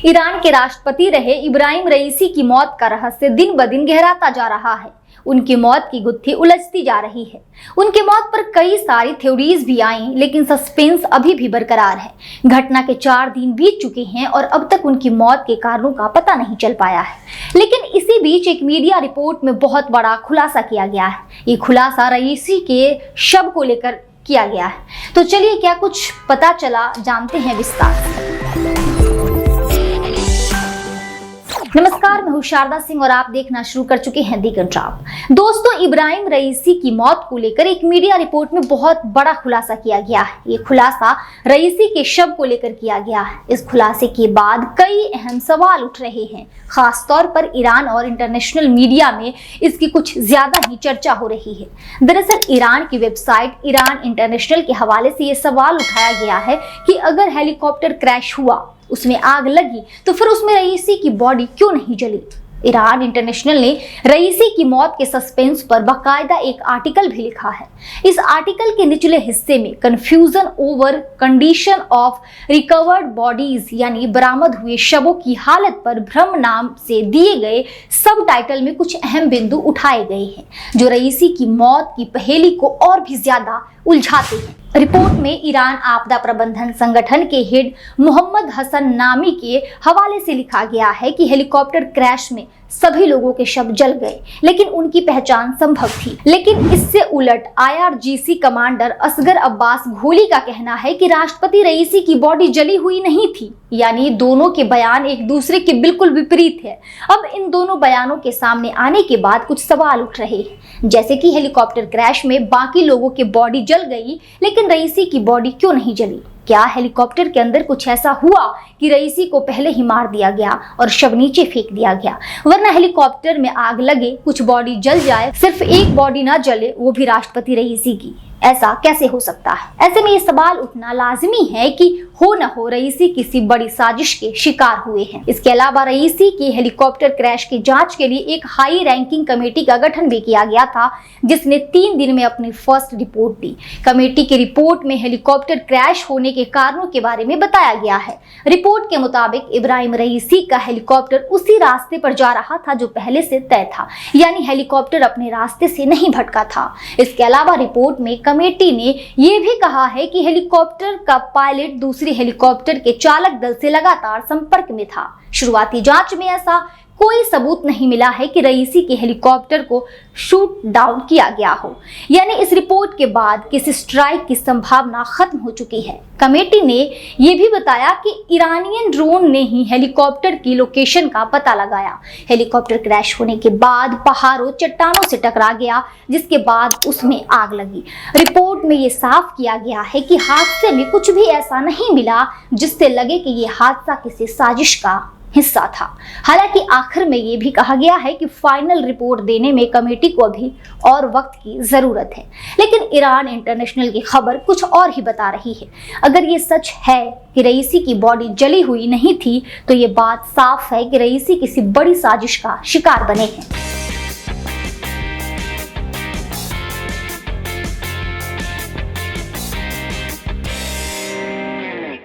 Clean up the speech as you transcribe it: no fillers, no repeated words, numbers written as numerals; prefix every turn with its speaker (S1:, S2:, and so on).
S1: Iran के राष्ट्रपति रहे इब्राहिम रईसी की मौत का रहस्य दिन ब दिन गहराता जा रहा है। उनकी मौत की गुत्थी उलझती जा रही है। उनकी मौत पर कई सारी थ्योरीज भी आई, लेकिन सस्पेंस अभी भी बरकरार है। घटना के 4 दिन बीत चुके हैं और अब तक उनकी मौत के कारणों का पता नहीं चल पाया है। लेकिन इसी बीच एक मीडिया रिपोर्ट में बहुत बड़ा खुलासा किया गया है। ये खुलासा रईसी के शव को लेकर किया गया है। तो चलिए क्या कुछ पता चला, जानते हैं विस्तार से। नमस्कार, मैं हूं शारदा सिंह और आप देखना शुरू कर चुके हैं दी कंट्राप। दोस्तों, इब्राहिम रईसी की मौत को लेकर एक मीडिया रिपोर्ट में बहुत बड़ा खुलासा किया गया है। ये खुलासा रईसी के शव को लेकर किया गया है। इस खुलासे के बाद कई अहम सवाल उठ रहे हैं। खास तौर पर ईरान और इंटरनेशनल मीडिया में इसकी कुछ ज्यादा ही चर्चा हो रही है। दरअसल ईरान की वेबसाइट ईरान इंटरनेशनल के हवाले से ये सवाल उठाया गया है कि अगर हेलीकॉप्टर क्रैश हुआ, उसमें आग लगी, तो फिर उसमें रईसी की बॉडी क्यों नहीं जली। ईरान इंटरनेशनल ने रईसी की मौत के सस्पेंस पर बाकायदा एक आर्टिकल भी लिखा है। इस आर्टिकल के निचले हिस्से में confusion over condition of recovered bodies यानी बरामद हुए शवों की हालत पर भ्रम नाम से दिए गए सब टाइटल में कुछ अहम बिंदु उठाए गए हैं, जो रईसी की मौत की पहेली को और भी ज्यादा उलझाते हैं। रिपोर्ट में ईरान आपदा प्रबंधन संगठन के हेड मोहम्मद हसन नामी के हवाले से लिखा गया है कि हेलीकॉप्टर क्रैश में सभी लोगों के शव जल गए, लेकिन उनकी पहचान संभव थी। लेकिन इससे उलट IRGC कमांडर असगर अब्बास घोली का कहना है कि राष्ट्रपति रईसी की बॉडी जली हुई नहीं थी। यानी दोनों के बयान एक दूसरे के बिल्कुल विपरीत है। अब इन दोनों बयानों के सामने आने के बाद कुछ सवाल उठ रहे हैं, जैसे कि हेलीकॉप्टर क्रैश में बाकी लोगों की बॉडी जल गई, लेकिन रईसी की बॉडी क्यों नहीं जली। क्या हेलीकॉप्टर के अंदर कुछ ऐसा हुआ कि रईसी को पहले ही मार दिया गया और शव नीचे फेंक दिया गया, वरना हेलीकॉप्टर में आग लगे, कुछ बॉडी जल जाए, सिर्फ एक बॉडी ना जले, वो भी राष्ट्रपति रईसी की। ऐसा कैसे हो सकता है। ऐसे में ये सवाल उठना लाजमी है कि हो न हो रईसी किसी बड़ी साजिश के शिकार हुए हैं। इसके अलावा रईसी की हेलीकॉप्टर क्रैश की जांच के लिए एक हाई रैंकिंग कमेटी का गठन भी किया गया था, जिसने 3 दिन में अपनी फर्स्ट रिपोर्ट दी। कमेटी की रिपोर्ट में हेलीकॉप्टर क्रैश होने के कारणों के बारे में बताया गया है। रिपोर्ट के मुताबिक इब्राहिम रईसी का हेलीकॉप्टर उसी रास्ते पर जा रहा था जो पहले से तय था, यानी हेलीकॉप्टर अपने रास्ते से नहीं भटका था। इसके अलावा रिपोर्ट में कमेटी ने यह भी कहा है कि हेलीकॉप्टर का पायलट दूसरी हेलीकॉप्टर के चालक दल से लगातार संपर्क में था। शुरुआती जांच में ऐसा कोई सबूत नहीं मिला है कि रईसी के हेलीकॉप्टर को शूट डाउन किया गया हो, यानी इस रिपोर्ट के बाद किसी स्ट्राइक की संभावना खत्म हो चुकी है। कमेटी ने यह भी बताया कि ईरानियन ड्रोन ने ही हेलीकॉप्टर की लोकेशन का पता लगाया। हेलीकॉप्टर क्रैश होने के बाद पहाड़ों चट्टानों से टकरा गया, जिसके बाद उसमें आग लगी। रिपोर्ट में यह साफ किया गया है कि हादसे में कुछ भी ऐसा नहीं मिला जिससे लगे कि यह हादसा किसी साजिश का हिस्सा था। हालांकि आखिर में ये भी कहा गया है कि फाइनल रिपोर्ट देने में कमेटी को अभी और वक्त की जरूरत है। लेकिन ईरान इंटरनेशनल की खबर कुछ और ही बता रही है। अगर ये सच है कि रईसी की बॉडी जली हुई नहीं थी, तो ये बात साफ है कि रईसी किसी बड़ी साजिश का शिकार बने हैं।